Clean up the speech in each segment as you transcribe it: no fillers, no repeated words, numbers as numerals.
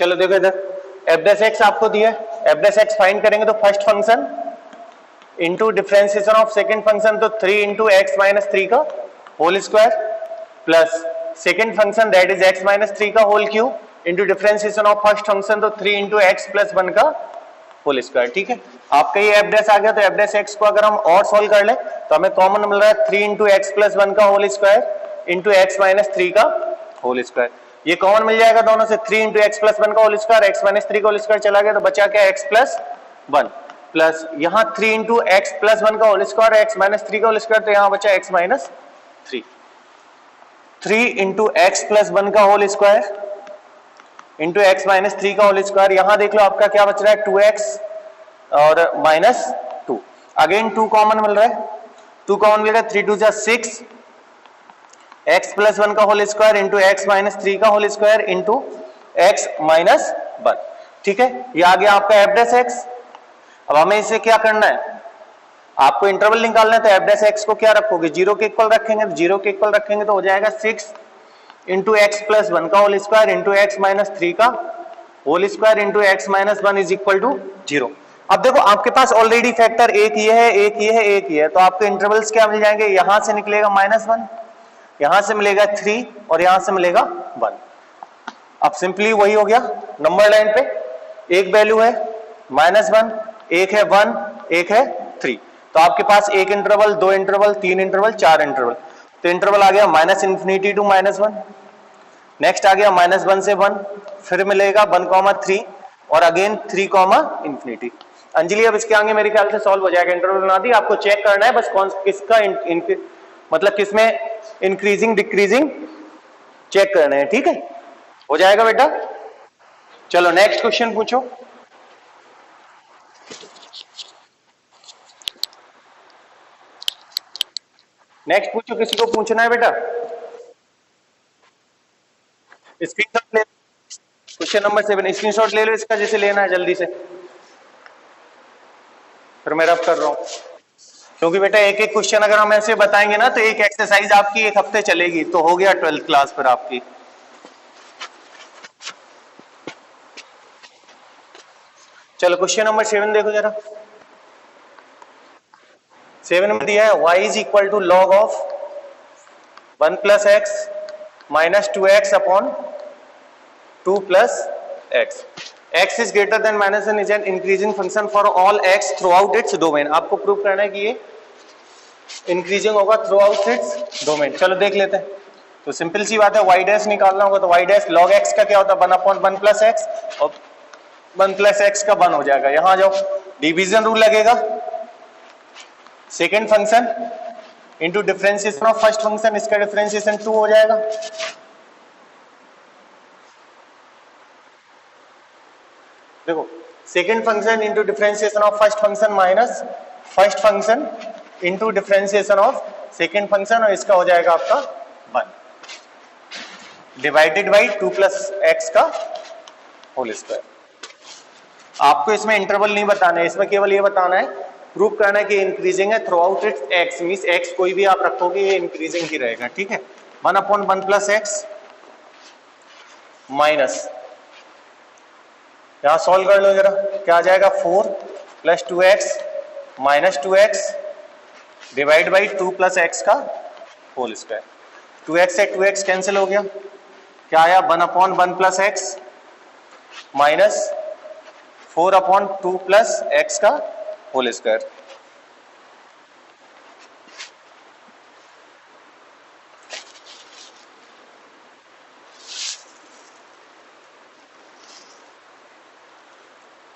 चलो देखो इधर एफ डैश एक्स आपको दिया है, एफ डैश एक्स फाइंड करेंगे तो first function into differentiation of second function, तो 3 इंटू एक्स माइनस 3 का whole square plus second function that is x minus 3 का whole cube into differentiation of first function, तो 3 into x plus 1 का whole square. ठीक है, आपका ये F dash आ गया, तो एफ डैश एक्स को अगर हम और सॉल्व कर ले तो हमें कॉमन मिल रहा है 3 इंटू एक्स प्लस 1 का whole square into x minus 3 का होल स्क्वायर। ये कॉमन मिल जाएगा दोनों से, 3 इंटू एक्स प्लस 1 का होल स्क्वायर, एक्स माइनस 3 का होल स्क्वायर चला गया, तो बचा क्या एक्स प्लस 1 प्लस यहाँ 3 इंटू एक्स प्लस 1 का होल स्क्वायर, एक्स माइनस 3 का होल स्क्वायर, तो यहाँ बचा x minus 3। 3 into x plus 1 का whole square into x minus 3 का होल स्क्वायर, यहां देख लो आपका क्या बच रहा है 2x और माइनस 2, अगेन 2 कॉमन मिल रहा है, 2 कॉमन मिल रहा है, 3 2 जा 6 एक्स प्लस 1 का whole square into x minus 3 का whole square into x minus 1। ठीक है, ये आ गया आपका एफ डैश एक्स। अब हमें इसे क्या करना है, आपको इंटरवल निकालना है, तो एफ डैश एक्स को क्या रखोगे, 0 के इक्वल रखेंगे, तो 0 के इक्वल रखेंगे तो हो जाएगा 6 इंटू एक्स प्लस 1 का whole square into x minus 3 का whole square into x minus 1 is equal to 0। अब देखो आपके पास ऑलरेडी फैक्टर एक ये है, एक ये है, एक ये है, तो आपके इंटरवल्स क्या मिल जाएंगे, यहां से निकलेगा -1, यहां से मिलेगा 3 और यहां से मिलेगा 1। अब सिंपली वही हो गया, नंबर लाइन पे एक वैल्यू है -1, एक है 1, एक है 3, तो आपके पास एक इंटरवल, 2 इंटरवल, 3 इंटरवल, 4 इंटरवल, तो इंटरवल आ गया -∞ टू -1, नेक्स्ट आ गया -1 से 1, फिर मिलेगा 1, 3 और अगेन 3, अंजलि अब इसके आगे मेरे ख्याल से सॉल्व हो जाएगा, इंटरवल बना दी, आपको चेक करना है बस कौन किसका मतलब किसमें इंक्रीजिंग डिक्रीजिंग चेक करना है। ठीक है, हो जाएगा बेटा। चलो नेक्स्ट क्वेश्चन पूछो। नेक्स्ट पूछो, किसी को पूछना है बेटा, स्क्रीनशॉट ले, क्वेश्चन नंबर 7 स्क्रीनशॉट ले लो इसका, जैसे लेना है जल्दी से, फिर मैं रब कर रहा हूं, क्योंकि बेटा एक एक क्वेश्चन अगर हम ऐसे बताएंगे ना तो एक एक्सरसाइज आपकी एक हफ्ते चलेगी, तो हो गया 12th क्लास पर आपकी। चलो क्वेश्चन नंबर 7 देखो जरा, 7 में दिया है y is equal to log of 1 plus x minus 2x upon 2 plus x, x is greater than -1 is an increasing function for all x throughout its domain. आपको prove करना है कि ये इंक्रीजिंग होगा थ्रू आउट इट्स डोमेन। चलो देख लेते हैं, तो सिंपल सी बात है, y डैश निकालना होगा, तो y डैश log x का क्या होता है 1/1 प्लस एक्स, और 1 प्लस एक्स का 1 हो जाएगा, यहां जाओ डिवीजन रूल लगेगा, second function into differentiation of first function, इसका डिफरेंशिएशन 2 हो जाएगा, देखो second function into differentiation of first function minus first function into differentiation of second function, और इसका हो जाएगा आपका 1 डिवाइडेड बाई 2 प्लस एक्स का होल स्क्वायर। आपको इसमें इंटरवल नहीं बताना है, इसमें केवल ये बताना है, प्रूव करना है कि इंक्रीजिंग है through out it's x, means x कोई भी आप रखोगे ये इंक्रीजिंग ही रहेगा। ठीक है, 1/1 प्लस एक्स माइनस, यहां सॉल्व कर लो जरा, क्या आ जाएगा 4 plus 2x minus 2x divide by 2 plus x का होल स्क्वायर, 2x से 2x कैंसिल हो गया, क्या आया 1/1 plus x minus 4/2 plus x का whole square.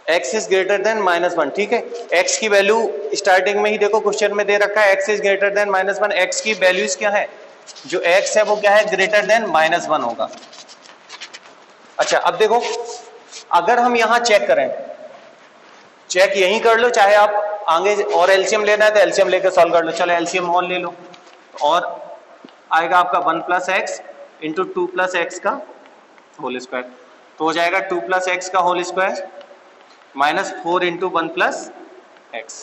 x is greater than -1। ठीक है, x की वैल्यू स्टार्टिंग में ही देखो क्वेश्चन में दे रखा है, x is greater than -1, x की वैल्यूज क्या है, जो x है वो क्या है ग्रेटर देन -1 होगा। अच्छा अब देखो, अगर हम यहां चेक करें, चेक यहीं कर लो, चाहे आप आगे और एलसीएम लेना है तो एलसीएम लेकर सॉल्व कर लो, चलो एलसीएम और ले लो, और आएगा आपका 1 plus x into 2 plus x का होल स्क्वायर, तो हो जाएगा 2 प्लस एक्स का whole square minus 4 into 1 plus x.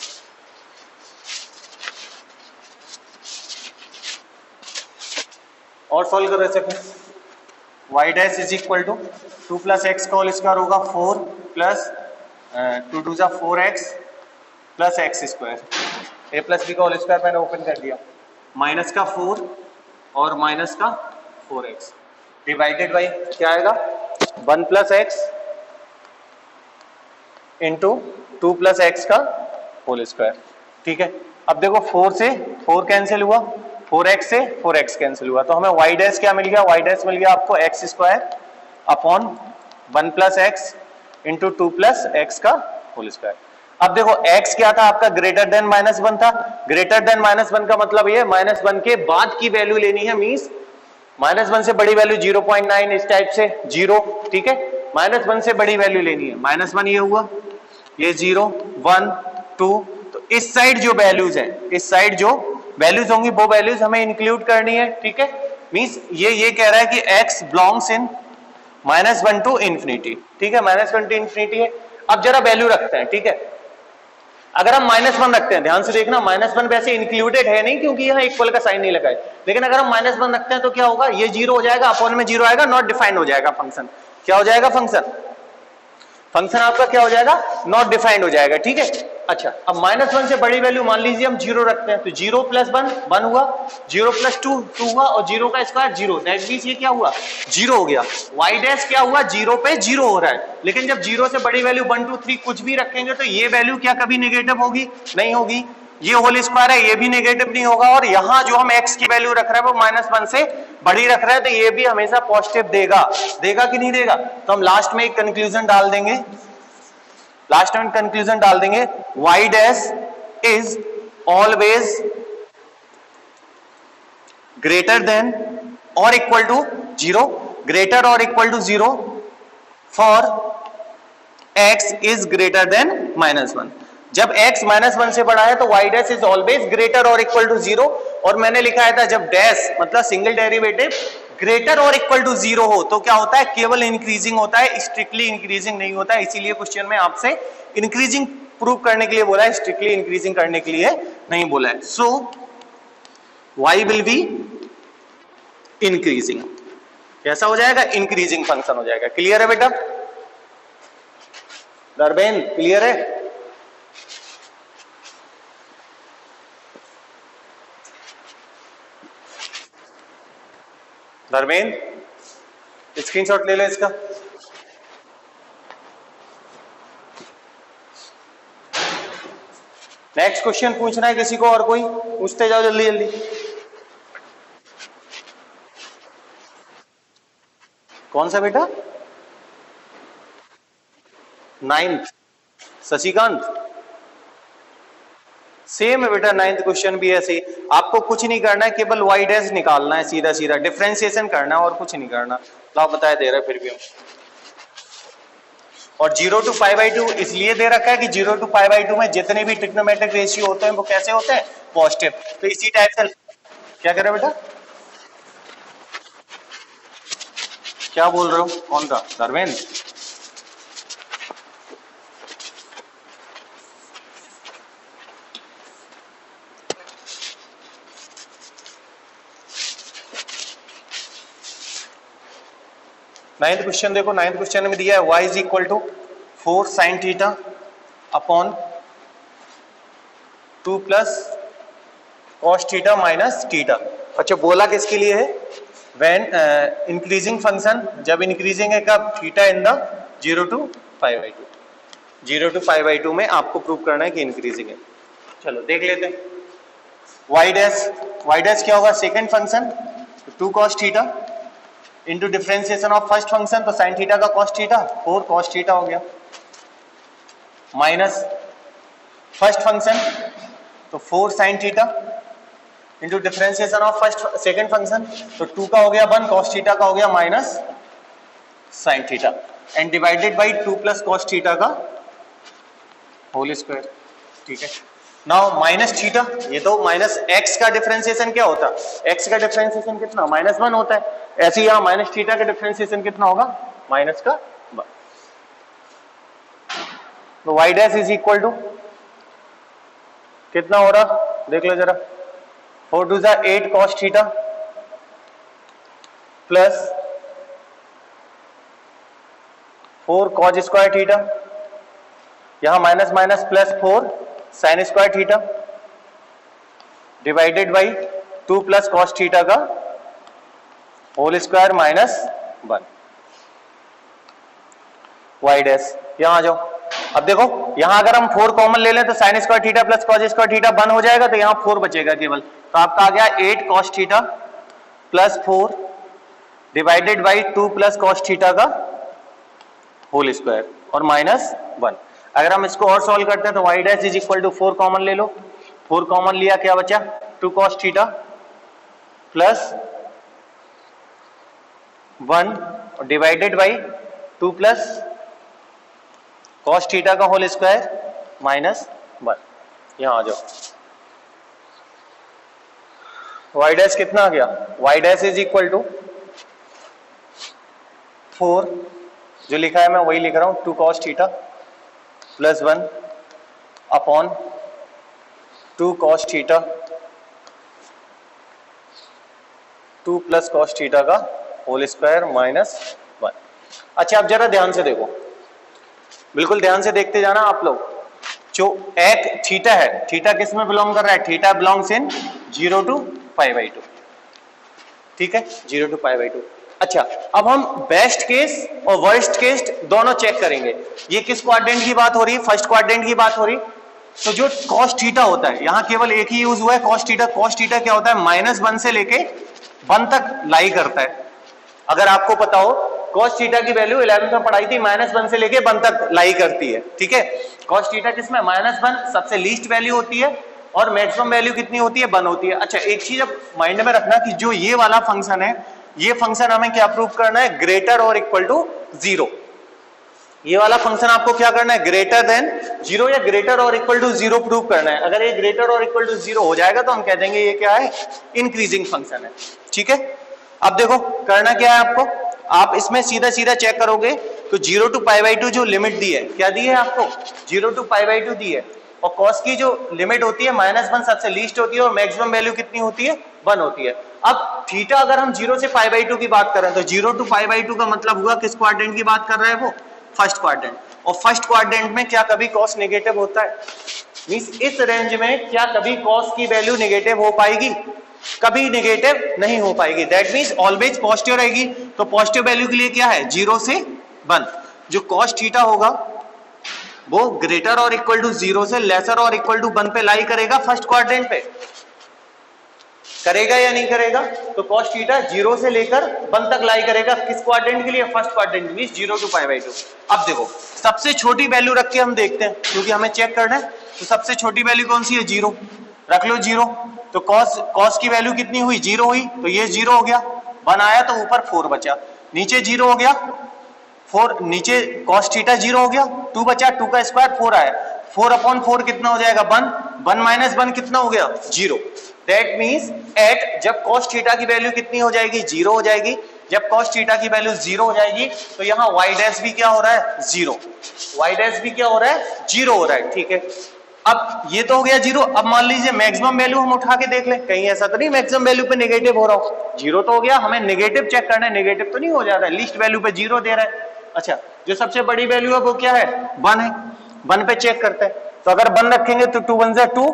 और सॉल्व कर रहे थे, y dash is equal to 2 plus x का होल स्क्वायर होगा 4 प्लस 2 2 जा 4x plus x square, a plus b का होल स्क्वायर मैंने ओपन कर दिया, माइनस का 4 और माइनस का 4x डिवाइडेड बाई क्या आएगा 1 plus x into 2 plus x का होल स्क्वायर। ठीक है, अब देखो 4 से 4 कैंसिल हुआ, 4x से 4x कैंसिल हुआ, तो हमें y डैश क्या मिल गया, y डैश मिल गया आपको x square upon 1 plus x into 2 plus x का होल स्क्वायर। अब देखो x क्या था आपका, ग्रेटर देन -1 था, ग्रेटर देन -1 का मतलब ये -1 के बाद की वैल्यू लेनी है, मींस -1 से बड़ी वैल्यू 0.9 इस टाइप से 0। ठीक है, -1 से बड़ी वैल्यू लेनी है, -1 ये हुआ, ये 0 1 2, तो इस साइड जो वैल्यूज है, इस साइड जो वैल्यूज होंगी वो वैल्यूज हमें इंक्लूड करनी है। ठीक है, मींस ये कह रहा है कि x belongs in -1 to infinity. ठीक है, -1 टू इंफिनिटी है। अब जरा वैल्यू रखते हैं। ठीक है, अगर हम -1 रखते हैं, ध्यान से देखना, -1 वैसे इंक्लूडेड है नहीं क्योंकि यहाँ इक्वल का साइन नहीं लगा है, लेकिन अगर हम -1 रखते हैं तो क्या होगा, ये 0 हो जाएगा, अपॉन में 0 आएगा, नॉट डिफाइंड हो जाएगा फंक्शन। क्या हो जाएगा फंक्शन आपका क्या हो जाएगा, नॉट डिफाइंड हो जाएगा। ठीक है, अच्छा अब -1 से बड़ी वैल्यू मान लीजिए हम 0 रखते हैं, तो 0 प्लस 1 1 हुआ, 0 प्लस 2 2 हुआ, और 0 का स्क्वायर 0, दैट मींस ये क्या हुआ 0 हो गया। y डैश क्या हुआ, 0 पे 0 हो रहा है, लेकिन जब 0 से बड़ी वैल्यू 1 2 3 कुछ भी रखेंगे तो ये वैल्यू क्या कभी नेगेटिव होगी, नहीं होगी। ये होल स्क्वायर है, ये भी नेगेटिव नहीं होगा, और यहां जो हम x की वैल्यू रख रहे हैं वो -1 से बड़ी रख रहे हैं, तो ये भी हमेशा पॉजिटिव देगा कि नहीं देगा। तो हम लास्ट में एक कंक्लूजन डाल देंगे, y dash is always greater than और इक्वल टू 0, ग्रेटर और equal to 0 for x is greater than -1। जब x -1 से बड़ा है तो y dash is always greater और इक्वल टू 0, और मैंने लिखा था जब डैश मतलब सिंगल डेरिवेटिव ग्रेटर और इक्वल टू 0 हो तो क्या होता है, केवल इंक्रीजिंग होता है, स्ट्रिक्टली इंक्रीजिंग नहीं होता है। इसीलिए क्वेश्चन में आपसे इंक्रीजिंग प्रूव करने के लिए बोला है, स्ट्रिक्टली इंक्रीजिंग करने के लिए नहीं बोला है। सो y विल बी इंक्रीजिंग, कैसा हो जाएगा, इंक्रीजिंग फंक्शन हो जाएगा। क्लियर है बेटा, दरबेन क्लियर है। धर्मेन स्क्रीनशॉट ले लो इसका। नेक्स्ट क्वेश्चन पूछना है किसी को, और कोई पूछते जाओ जल्दी जल्दी। कौन सा बेटा, 9th शशिकांत, सेम है बेटा, 9th क्वेश्चन भी ऐसे। आपको कुछ नहीं करना है, केवल y डैश निकालना है, सीधा सीधा डिफरेंशिएशन करना है और कुछ नहीं करना। ला बताया दे रहा है फिर भी हम, और 0 to π/2 इसलिए दे रखा है कि 0 to π/2 में जितने भी ट्रिग्नोमेट्रिक रेशियो होते हैं वो कैसे होते हैं, पॉजिटिव। तो इसी टाइप से क्या करे बेटा, क्या बोल रहे हो, कौन का, धर्मेंद्र? नाइन्थ क्वेश्चन देखो, 9th क्वेश्चन में दिया है y is equal to 4 sin theta upon 2 plus cos theta minus theta. अच्छा बोला किसके लिए है, व्हेन इंक्रीजिंग फंक्शन, जब इंक्रीजिंग है कब, theta in the 0 to π/2, 0 to π/2 में आपको प्रूव करना है कि इंक्रीजिंग है। चलो देख लेते हैं। y डैश क्या होगा, second function 2 cos theta into differentiation of first function, तो साइन थीटा का कॉस थीटा 4 cos थीटा हो गया, माइनस फर्स्ट फंक्शन तो 4 sin theta into differentiation of first second function, तो 2 का हो गया 1, cos थीटा का हो गया minus sin theta, and divided by 2 plus cos theta का होल स्क्वायर। ठीक है, नाउ माइनस थीटा, ये तो माइनस एक्स का डिफरेंशिएशन क्या होता है, एक्स का डिफरेंशिएशन कितना, -1 होता है। ऐसे ही यहां माइनस थीटा का डिफरेंशिएशन कितना होगा, माइनस का 1। तो y dash is equal to कितना हो रहा, देख लो जरा, 4 2 8 cos theta plus 4 cos square theta, यहां minus minus plus 4 sine square theta divided by 2 plus cos theta का whole square minus 1 Y dash. यहां आ जाओ। अब देखो यहां अगर हम 4 कॉमन ले लें तो sign square theta plus cos square theta 1 हो जाएगा, तो यहां 4 बचेगा केवल। तो आपका आ गया 8 cos theta plus 4 divided by 2 plus cos theta का होल स्क्वायर और माइनस 1। अगर हम इसको और सॉल्व करते हैं तो y dash is equal to 4 common ले लो, 4 कॉमन लिया, क्या बचा 2 cos theta plus 1 divided by 2 plus cos theta का होल स्क्वायर माइनस 1। यहां आ जाओ। वाई डैश कितना आ गया, y dash is equal to 4, जो लिखा है मैं वही लिख रहा हूं, 2 cos theta plus 1 upon 2 cos theta 2 plus cos theta का होल स्क्वायर माइनस 1। अच्छा अब जरा ध्यान से देखो, बिल्कुल ध्यान से देखते जाना आप लोग। जो एक थीटा है, थीटा किस में बिलोंग कर रहा है, थीटा बिलोंग्स इन 0 टू π/2, ठीक है, 0 टू π/2। अच्छा अब हम बेस्ट केस और वर्स्ट केस दोनों चेक करेंगे। ये किस क्वाड्रेंट की बात हो रही है, फर्स्ट क्वाड्रेंट की बात हो रही। तो जो cos थीटा होता है, यहां केवल एक ही यूज हुआ है cos थीटा। cos थीटा क्या होता है, -1 से लेके 1 तक लाई करता है। अगर आपको पता हो cos थीटा की वैल्यू 11th में पढ़ाई थी, -1 से लेके 1 तक लाई करती है, ठीक है। cos थीटा किसमें, -1 सबसे लीस्ट वैल्यू होती है और मैक्सिमम वैल्यू कितनी होती है, 1 होती है। अच्छा एक चीज अब माइंड में रखना कि जो ये वाला फंक्शन है, ये फंक्शन हमें क्या प्रूव करना है, ग्रेटर और इक्वल टू 0। ये वाला फंक्शन आपको क्या करना है, ग्रेटर देन 0 या ग्रेटर और इक्वल टू 0 प्रूव करना है। अगर ये ग्रेटर और इक्वल टू 0 हो जाएगा तो हम कह देंगे ये क्या है, इंक्रीजिंग फंक्शन है, ठीक है। अब देखो करना क्या है आपको, आप इसमें सीधा सीधा चेक करोगे तो 0 टू π/2 जो लिमिट दी है, क्या दी है आपको, 0 टू π/2 दी है। और cos की जो लिमिट होती है -1 सबसे लीस्ट होती है और मैक्सिमम वैल्यू कितनी होती है, 1 होती है। अब थीटा अगर हम 0 से π/2 की बात करें तो 0 टू π/2 का मतलब हुआ किस क्वाड्रेंट की बात कर रहा है वो, फर्स्ट क्वाड्रेंट। और फर्स्ट क्वाड्रेंट में क्या कभी cos नेगेटिव होता है, मींस इस रेंज में क्या कभी cos की वैल्यू नेगेटिव हो पाएगी, कभी नेगेटिव नहीं हो पाएगी। दैट मींस ऑलवेज पॉजिटिव रहेगी। तो पॉजिटिव वैल्यू के लिए क्या है, 0 से 1। जो cos थीटा होगा वो ग्रेटर और इक्वल टू 0 से लेसर और इक्वल टू 1 पे लाई करेगा, फर्स्ट क्वाड्रेंट पे करेगा या नहीं करेगा। तो cos थीटा 0 से लेकर 1 तक लाई करेगा, किस क्वाड्रेंट के लिए, फर्स्ट क्वाड्रेंट, मींस 0 टू π/2। अब देखो सबसे छोटी वैल्यू रख के हम देखते हैं, क्योंकि हमें चेक करना है। तो सबसे छोटी वैल्यू कौन सी है, 0, रख लो 0। तो cos की वैल्यू कितनी हुई, 0 हुई, तो ये 0 हो गया, 1 आया तो ऊपर 4 बचा, नीचे 0 हो गया, 4 नीचे cos थीटा 0 हो गया, 2 बचा, 2 का स्क्वायर 4 आया, 4/4 कितना हो जाएगा, 1, 1 माइनस 1 कितना हो गया, 0। दैट मींस एट जब cos थीटा की वैल्यू कितनी हो जाएगी, 0 हो जाएगी। जब cos थीटा की वैल्यू 0 हो जाएगी तो यहाँ y डैश भी क्या हो रहा है, 0, y डैश भी क्या हो रहा है, 0 हो रहा है, ठीक है। अब ये तो हो गया 0। अब मान लीजिए मैक्सिमम वैल्यू हम उठा के देख लें, कहीं ऐसा तो नहीं मैक्सिमम वैल्यू पे नेगेटिव हो रहा हो, 0 तो हो गया, हमें नेगेटिव चेक करना है, नेगेटिव तो नहीं हो जा रहा है, लीस्ट वैल्यू पे 0 दे रहा है। अच्छा जो सबसे बड़ी वैल्यू है वो क्या है, 1 है, 1 पे चेक करते हैं। तो अगर 1 रखेंगे तो 2 1 2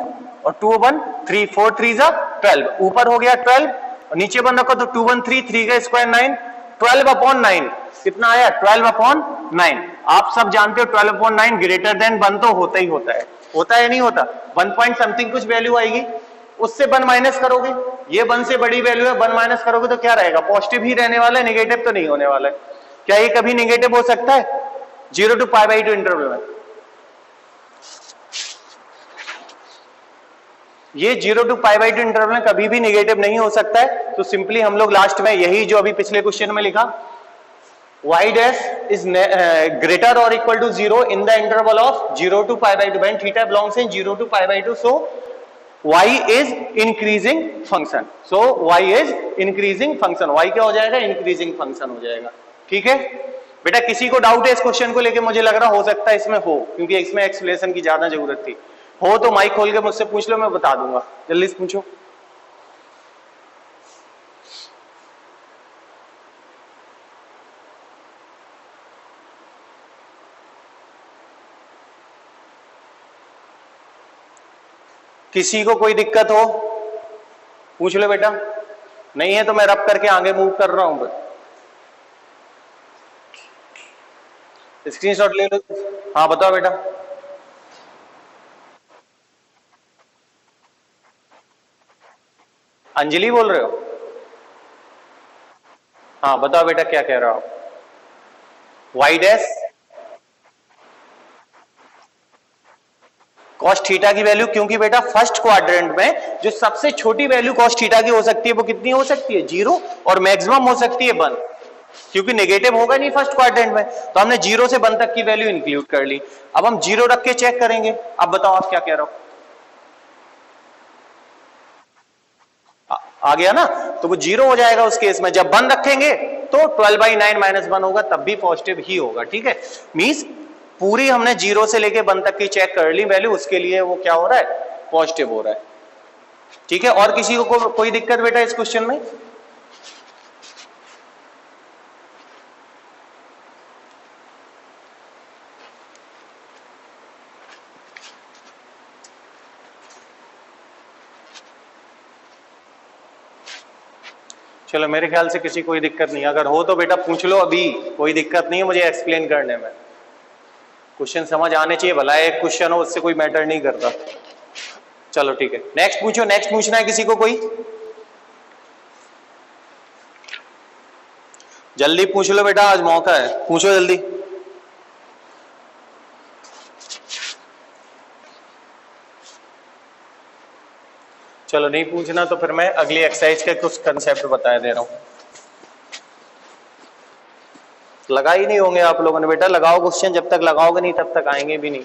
और 2 1 3, 4 3 12, ऊपर हो गया 12 और नीचे 1 रखो तो 2 1 3 का स्क्वायर 9, 12/9 कितना आया, 12/9। आप सब जानते हो 12/9 ग्रेटर देन 1 तो होता ही होता है, होता है नहीं होता, 1 पॉइंट समथिंग कुछ वैल्यू आएगी, उससे 1 माइनस करोगे, ये 1 से बड़ी वैल्यू है, 1 माइनस करोगे तो क्या रहेगा, पॉजिटिव ही रहने वाला है, नेगेटिव तो नहीं होने वाला है। क्या ये कभी नेगेटिव हो सकता है, 0 टू π/2 इंटरवल में, ये 0 टू π/2 इंटरवल में कभी भी नेगेटिव नहीं हो सकता है। तो सिंपली हम लोग लास्ट में यही जो अभी पिछले क्वेश्चन में लिखा, y dash is greater or equal to 0 in the interval of 0 to π/2 when theta belongs in 0 to π/2, so y is increasing function, so y is increasing function, y क्या हो जाएगा, increasing function हो जाएगा, ठीक है। बेटा किसी को डाउट है इस क्वेश्चन को लेके, मुझे लग रहा हो सकता है इसमें हो, क्योंकि इसमें एक्सप्लेनेशन की ज्यादा जरूरत थी, हो तो माइक खोल के मुझसे पूछ लो, मैं बता दूंगा, जल्दी से पूछो। किसी को कोई दिक्कत हो पूछ लो बेटा, नहीं है तो मैं रब करके आगे मूव कर रहा हूं, स्क्रीनशॉट ले लो। हाँ बताओ बेटा। अंजलि बोल रहे हो? हाँ बताओ बेटा क्या कह रहे हो आप? वाई डैश कॉस थीटा की वैल्यू, क्योंकि बेटा फर्स्ट क्वाड्रेंट में जो सबसे छोटी वैल्यू कॉस थीटा की हो सकती है वो कितनी हो सकती है? 0, और मैक्सिमम हो सकती है 1, क्योंकि नेगेटिव होगा नहीं फर्स्ट क्वाड्रेंट में, तो हमने 0 से 1 तक की वैल्यू इंक्लूड कर ली। अब हम 0 रख के चेक करेंगे। अब बताओ आप क्या कह रहे हो? आ गया ना? तो वो 0 हो जाएगा उस केस में। जब 1 रखेंगे तो 12/9 - 1 होगा, तब भी पॉजिटिव ही होगा। ठीक है, मींस पूरी हमने 0 से लेके 1 तक की चेक कर ली वैल्यू, उसके लिए वो क्या हो रहा है? पॉजिटिव हो रहा है। ठीक है, और किसी को कोई दिक्कत बेटा इस क्वेश्चन में? चलो मेरे ख्याल से किसी कोई दिक्कत नहीं, अगर हो तो बेटा पूछ लो अभी, कोई दिक्कत नहीं है मुझे एक्सप्लेन करने में। क्वेश्चन समझ आने चाहिए, भला एक क्वेश्चन हो उससे कोई मैटर नहीं करता। चलो ठीक है, नेक्स्ट पूछो। नेक्स्ट पूछना है किसी को कोई? जल्दी पूछ लो बेटा, आज मौका है, पूछो जल्दी। चलो नहीं पूछना तो फिर मैं अगली एक्सरसाइज के कुछ कंसेप्ट बता दे रहा हूं। लगा ही नहीं होंगे आप लोगों ने बेटा, लगाओ क्वेश्चन, जब तक लगाओगे नहीं तब तक आएंगे भी नहीं।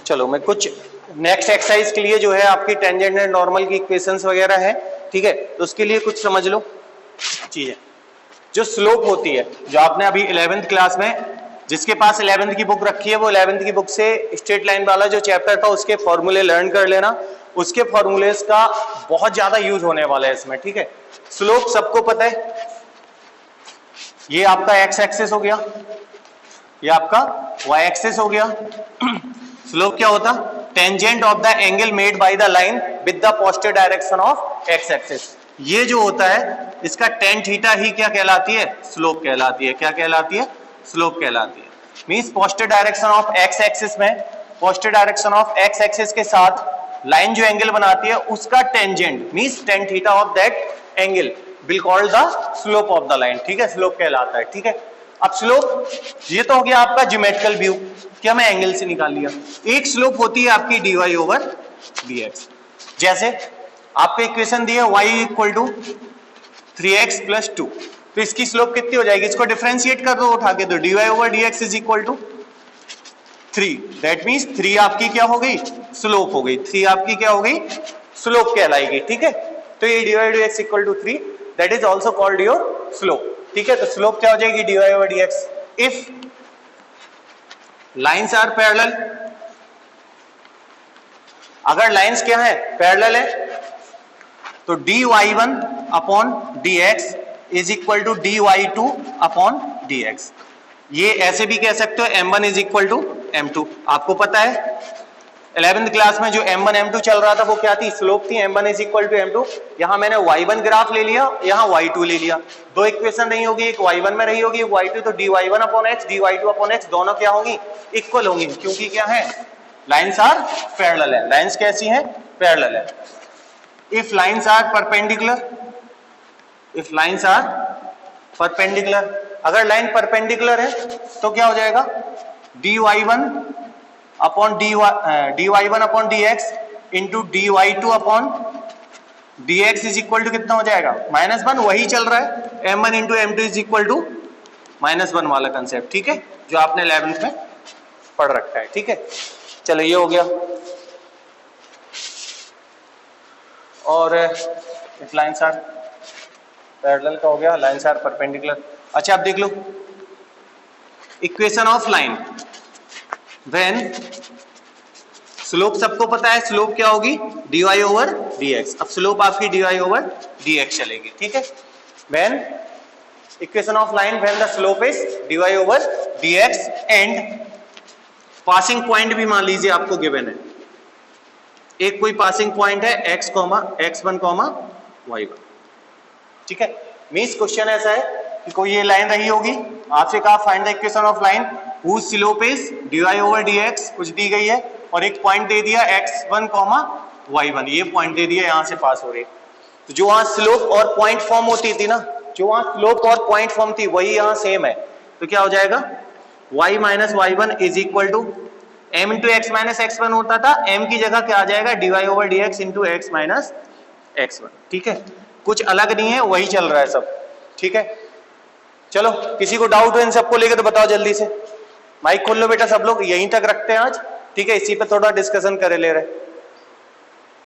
चलो मैं कुछ नेक्स्ट एक्सरसाइज के लिए जो है आपकी टेंजेंट एंड नॉर्मल की इक्वेशंस वगैरह है, ठीक है, तो उसके लिए कुछ समझ लो चीजें। जो स्लोप होती है, जो आपने अभी 11th क्लास में, जिसके पास 11th की बुक रखी है वो 11th की बुक से स्ट्रेट लाइन वाला जो चैप्टर था उसके फॉर्मूले लर्न कर लेना। उसके फॉर्मूलेस का बहुत ज्यादा यूज होने वाला है इसमें। ठीक है, स्लोप सबको पता है, ये आपका एक्स एक्सिस हो गया, ये आपका वाई एक्सिस हो गया। स्लोप क्या होता? Tangent of the angle made by the line with the positive direction of X axis. ये जो होता है इसका टेन थीटा ही क्या कहलाती है? स्लोप कहलाती है। क्या कहलाती है? स्लोप कहलाती है। Means positive direction of X axis में, positive direction of X axis के साथ लाइन जो एंगल बनाती है उसका tangent means tan theta of that angle will called the slope of the line. ठीक है, स्लोप कहलाता है। ठीक है, अब स्लोप ये तो हो गया आपका ज्योमेट्रिकल व्यू कि हमें एंगल से निकाल लिया। एक स्लोप होती है आपकी dy ओवर dx। जैसे आपको इक्वेशन दी है y equal to 3x plus 2, तो इसकी स्लोप कितनी हो जाएगी? इसको डिफरेंशिएट कर दो उठा के, तो dy over dx is equal to 3। That means 3 आपकी क्या हो गई? स्लोप हो गई। 3 आपकी क्या हो गई? स्लोप कहलाएगी। ठीक है, तो ये dy dx equal to 3, that is also called your slope. ठीक है, तो स्लोप क्या हो जाएगी? dy over dx। If lines are parallel, अगर लाइन्स क्या है? पैरेलल है, तो dy1 upon dx is equal to dy2 upon dx। ये ऐसे भी कह सकते हो m1 is equal to m2। आपको पता है 11th क्लास में जो m1 m2 चल रहा था वो क्या थी? स्लोप थी। m1 is equal to m2। यहां मैंने y1 ग्राफ ले लिया, यहां y2 ले लिया। दो इक्वेशन नहीं होगी, एक y1 में रही होगी, एक y2, तो dy1 upon x dy2 upon x दोनों क्या होंगी? इक्वल होंगी, क्योंकि क्या है? लाइन्स आर पैरेलल है। लाइन्स कैसी हैं? पैरेलल है। If lines are perpendicular, if lines are perpendicular, अगर लाइन परपेंडिकुलर है तो क्या हो जाएगा? dy1 upon dy1 upon dx into dy2 upon dx is equal to कितना हो जाएगा? -1। वही चल रहा है, m1 into m2 is equal to -1 वाला कंसेप्ट। ठीक है, जो आपने 11th में पढ़ रखा है। ठीक है, चलो ये हो गया। और इफ लाइन्स आर पैरेलल का हो गया, लाइन्स आर परपेंडिकुलर। अच्छा आप देख लो equation of line when slope सबको पता है, स्लोप क्या होगी? dy over dx। अब स्लोप आपकी dy ओवर dx चलेगी। ठीक है, when equation of line when the slope is dy over dx and passing point भी मान लीजिए आपको गिवन है, एक कोई पासिंग पॉइंट है x, x1, y1, ठीक है। मींस क्वेश्चन ऐसा है कि कोई ये लाइन रही होगी, आपसे कहा find the equation of line whose slope is dy over dx, कुछ दी गई है और एक पॉइंट दे दिया x1, y1, ये पॉइंट दे दिया, यहां से पास हो रही है। तो जो वहां स्लोप और पॉइंट फॉर्म होती थी ना, जो वहां स्लोप और पॉइंट फॉर्म थी वही यहां सेम है, तो क्या हो जाएगा y minus y1 is equal to m into x minus x1 होता था, m की जगह क्या आ जाएगा dy over dx into x minus x1, ठीक है। कुछ अलग नहीं है, वही चल रहा है सब, ठीक है। चलो किसी को डाउट हो इन सबको लेके तो बताओ जल्दी से, माइक खोल लो बेटा सब लोग, यहीं तक रखते हैं आज, ठीक है। इसी पे थोड़ा डिस्कशन करे ले रहे।